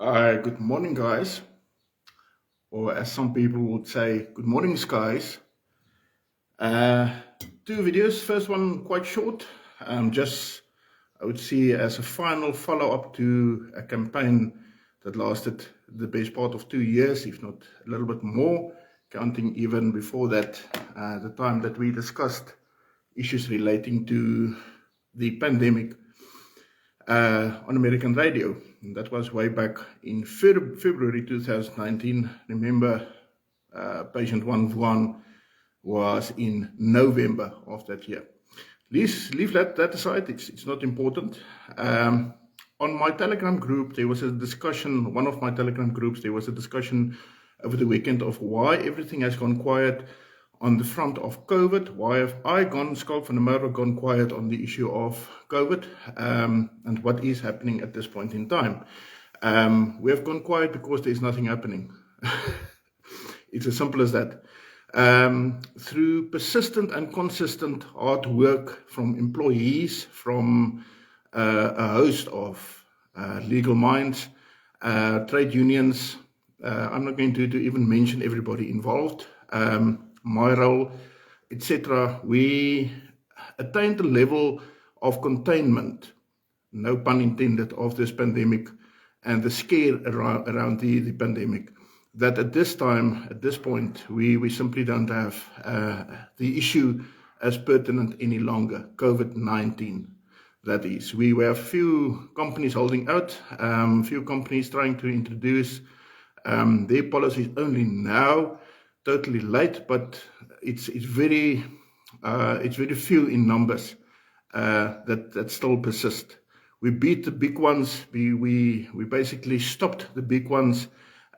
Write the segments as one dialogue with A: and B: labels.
A: Good morning, guys, or as some people would say, good morning, skies. Uh, Two videos. First one quite short, just I would see as a final follow-up to a campaign that lasted the best part of 2 years, if not a little bit more, counting even before that, the time that we discussed issues relating to the pandemic on American radio. And that was way back in February 2019. Remember, patient 1 was in November of that year. Leave that aside, it's not important. On my Telegram group, there was a discussion, one of my Telegram groups, there was a discussion over the weekend of why everything has gone quiet on the front of COVID. Why have I Skalk van der Merwe gone quiet on the issue of COVID, and what is happening at this point in time? We have gone quiet because there's nothing happening. It's as simple as that. Through persistent and consistent hard work from employees, from a host of legal minds, trade unions, I'm not going to even mention everybody involved, my role, etc. We attained a level of containment, no pun intended, of this pandemic and the scare around the pandemic, that at this time, at this point, we simply don't have the issue as pertinent any longer. COVID-19, that is. We have few companies holding out, few companies trying to introduce their policies only now, totally late, but it's very few in numbers that still persist. We beat the big ones. We basically stopped the big ones.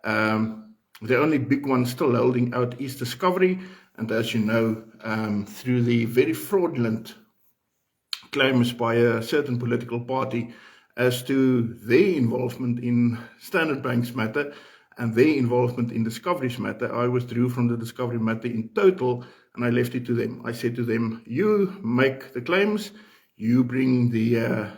A: The only big one still holding out is Discovery, and as you know, through the very fraudulent claims by a certain political party as to their involvement in Standard Bank's matter and their involvement in Discovery's matter, I withdrew from the Discovery matter in total, and I left it to them. I said to them, you make the claims, you bring the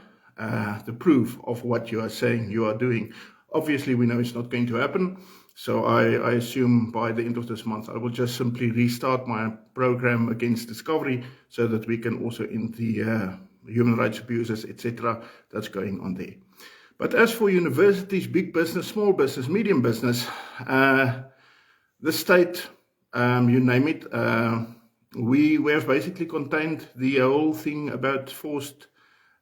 A: proof of what you are saying you are doing. Obviously, we know it's not going to happen, so I assume by the end of this month, I will just simply restart my program against Discovery so that we can also end the human rights abuses, etc. that's going on there. But as for universities, big business, small business, medium business, the state, you name it, we have basically contained the whole thing about forced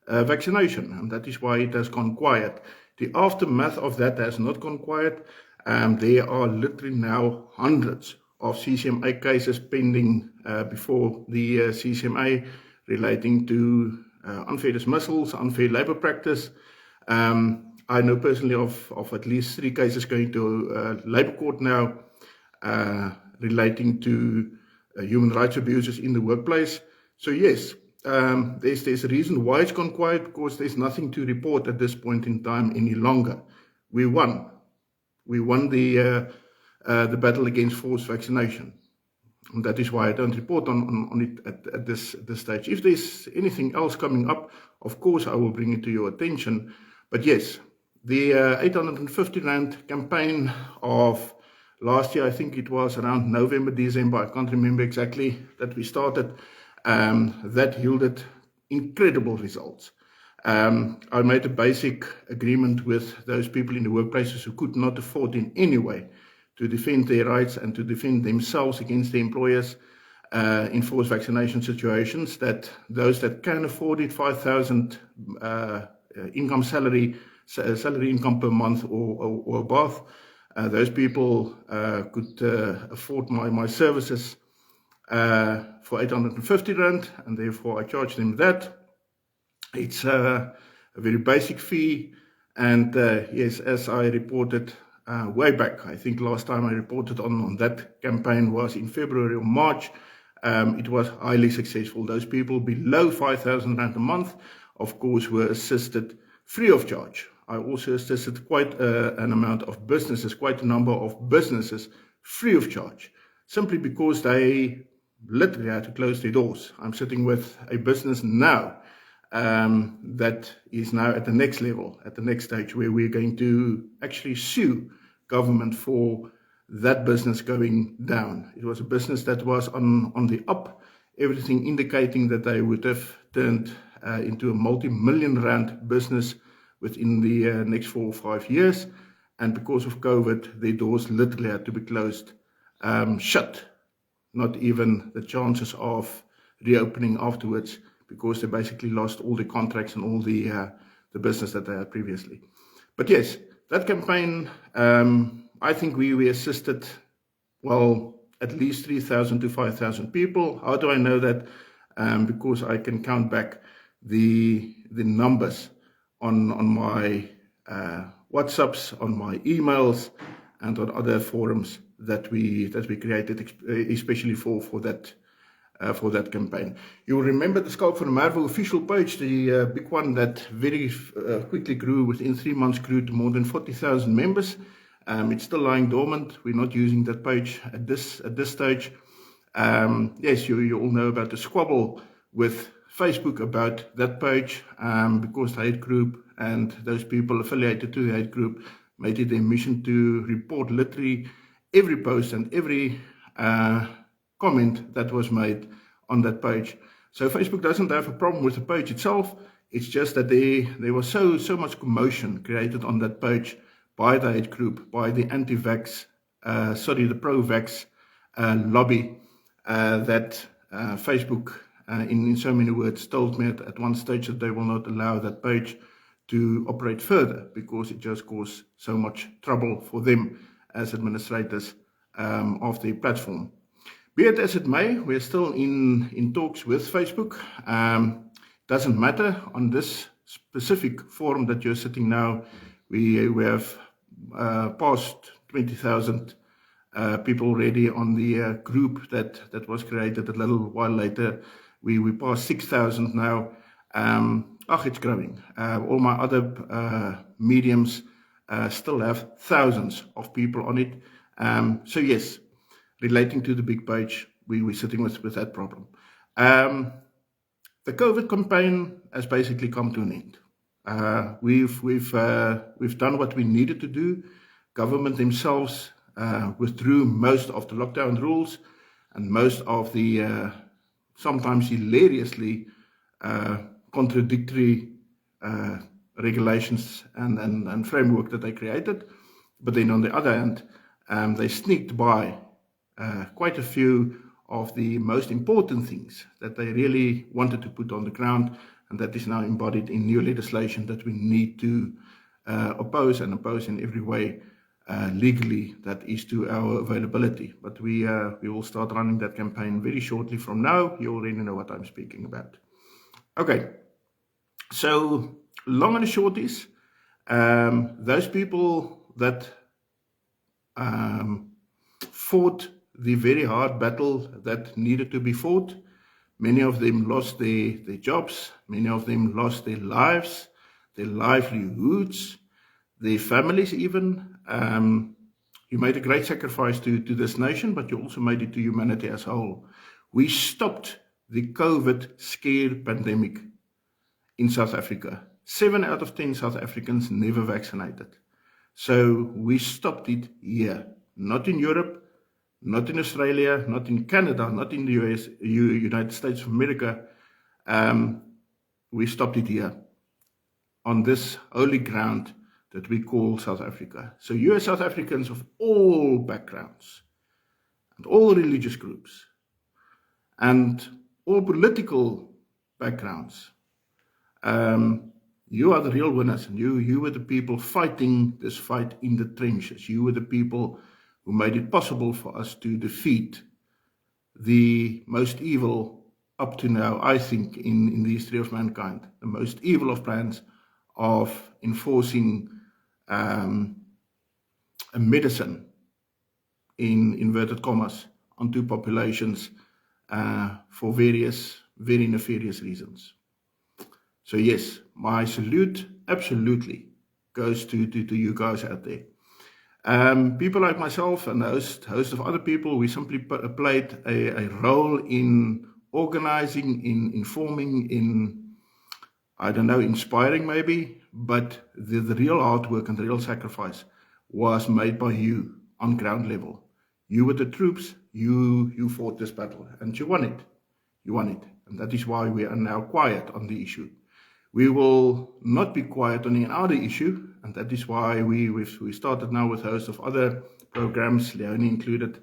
A: vaccination, and that is why it has gone quiet. The aftermath of that has not gone quiet. There are literally now hundreds of CCMA cases pending before the CCMA relating to unfair dismissals, unfair labor practice. I know personally of at least 3 cases going to labor court now relating to human rights abuses in the workplace. So yes, there's a reason why it's gone quiet, because there's nothing to report at this point in time any longer. We won. We won the battle against forced vaccination. And that is why I don't report on it at this stage. If there's anything else coming up, of course I will bring it to your attention. But yes, the 850 Rand campaign of last year, I think it was around November, December, I can't remember exactly, that we started, that yielded incredible results. I made a basic agreement with those people in the workplaces who could not afford in any way to defend their rights and to defend themselves against the employers in forced vaccination situations, that those that can afford it, 5,000 income salary income per month or above, those people could afford my services for 850 Rand, and therefore I charge them that. It's a very basic fee, and yes, as I reported way back, I think last time I reported on that campaign was in February or March, it was highly successful. Those people below 5,000 Rand a month, of course, were assisted free of charge. I also assisted quite an amount of businesses, quite a number of businesses, free of charge, simply because they literally had to close their doors. I'm sitting with a business now that is now at the next level, at the next stage, where we're going to actually sue government for that business going down. It was a business that was on the up, everything indicating that they would have turned into a multi-million rand business within the next 4 or 5 years. And because of COVID, their doors literally had to be closed, shut. Not even the chances of reopening afterwards, because they basically lost all the contracts and all the business that they had previously. But yes, that campaign, I think we assisted, well, at least 3,000 to 5,000 people. How do I know that? Because I can count back the numbers on my WhatsApps, on my emails, and on other forums that we created, especially for that campaign. You'll remember the Scope for the Merwe official page, the big one that very quickly grew, within 3 months grew to more than 40,000 members. It's still lying dormant. We're not using that page at this stage. Yes, you all know about the squabble with Facebook about that page, because the hate group and those people affiliated to the hate group made it their mission to report literally every post and every comment that was made on that page. So Facebook doesn't have a problem with the page itself. It's just that there was so much commotion created on that page by the hate group, by the anti-vax, the pro-vax lobby, that Facebook, in so many words, told me at one stage that they will not allow that page to operate further, because it just caused so much trouble for them as administrators of the platform. Be it as it may, we're still in talks with Facebook. Doesn't matter. On this specific forum that you're sitting now, we have past 20,000 people already on the group that was created a little while later. We passed 6,000 now. It's growing. All my other mediums still have thousands of people on it. So yes, relating to the big page, we're sitting with that problem. The COVID campaign has basically come to an end. We've done what we needed to do. Government themselves withdrew most of the lockdown rules and most of the sometimes hilariously contradictory regulations and framework that they created. But then on the other hand, they sneaked by quite a few of the most important things that they really wanted to put on the ground, and that is now embodied in new legislation that we need to oppose in every way legally that is to our availability. But we will start running that campaign very shortly from now. You already know what I'm speaking about. Okay, so long and short is, those people that fought the very hard battle that needed to be fought, many of them lost their jobs, many of them lost their lives, their livelihoods, their families even. You made a great sacrifice to this nation, but you also made it to humanity as a whole. We stopped the COVID scare pandemic in South Africa. 7 out of 10 South Africans never vaccinated. So we stopped it here, not in Europe, not in Australia, not in Canada, not in the US, United States of America. We stopped it here, on this holy ground that we call South Africa. So you are South Africans of all backgrounds, and all religious groups, and all political backgrounds. You are the real winners, and you were the people fighting this fight in the trenches. You were the people who made it possible for us to defeat the most evil up to now, I think, in the history of mankind, the most evil of plans of enforcing a medicine, in inverted commas, onto populations for various very nefarious reasons. So yes, my salute absolutely goes to you guys out there. People like myself and a host of other people, we simply played a role in organizing, in informing, in I don't know, inspiring maybe, but the real hard work and the real sacrifice was made by you on ground level. You with the troops, you fought this battle, and you won it. You won it. And that is why we are now quiet on the issue. We will not be quiet on any other issue, and that is why we started now with a host of other programs, Leonie included.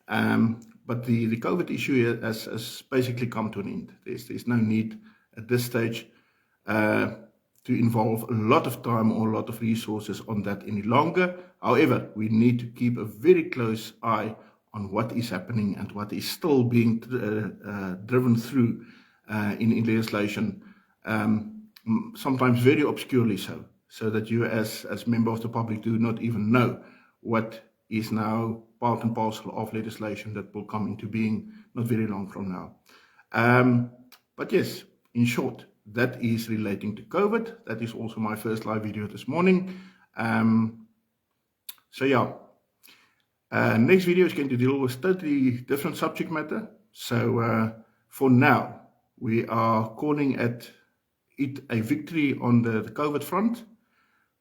A: But the COVID issue has basically come to an end. There's no need at this stage to involve a lot of time or a lot of resources on that any longer. However, we need to keep a very close eye on what is happening and what is still being driven through in legislation, sometimes very obscurely so that you as member of the public do not even know what is now part and parcel of legislation that will come into being not very long from now. But yes, in short, that is relating to COVID. That is also my first live video this morning. So yeah, next video is going to deal with totally different subject matter. So for now, we are calling it a victory on the COVID front.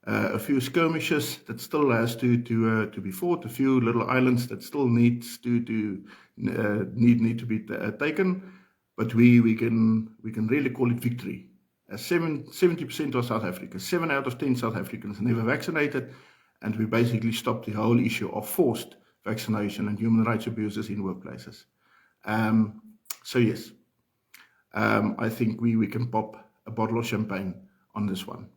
A: A few skirmishes that still has to be fought, a few little islands that still needs to need to be taken, but we can really call it victory. 70% of South Africa, 7 out of 10 South Africans never vaccinated, and we basically stopped the whole issue of forced vaccination and human rights abuses in workplaces. So yes, I think we can pop a bottle of champagne on this one.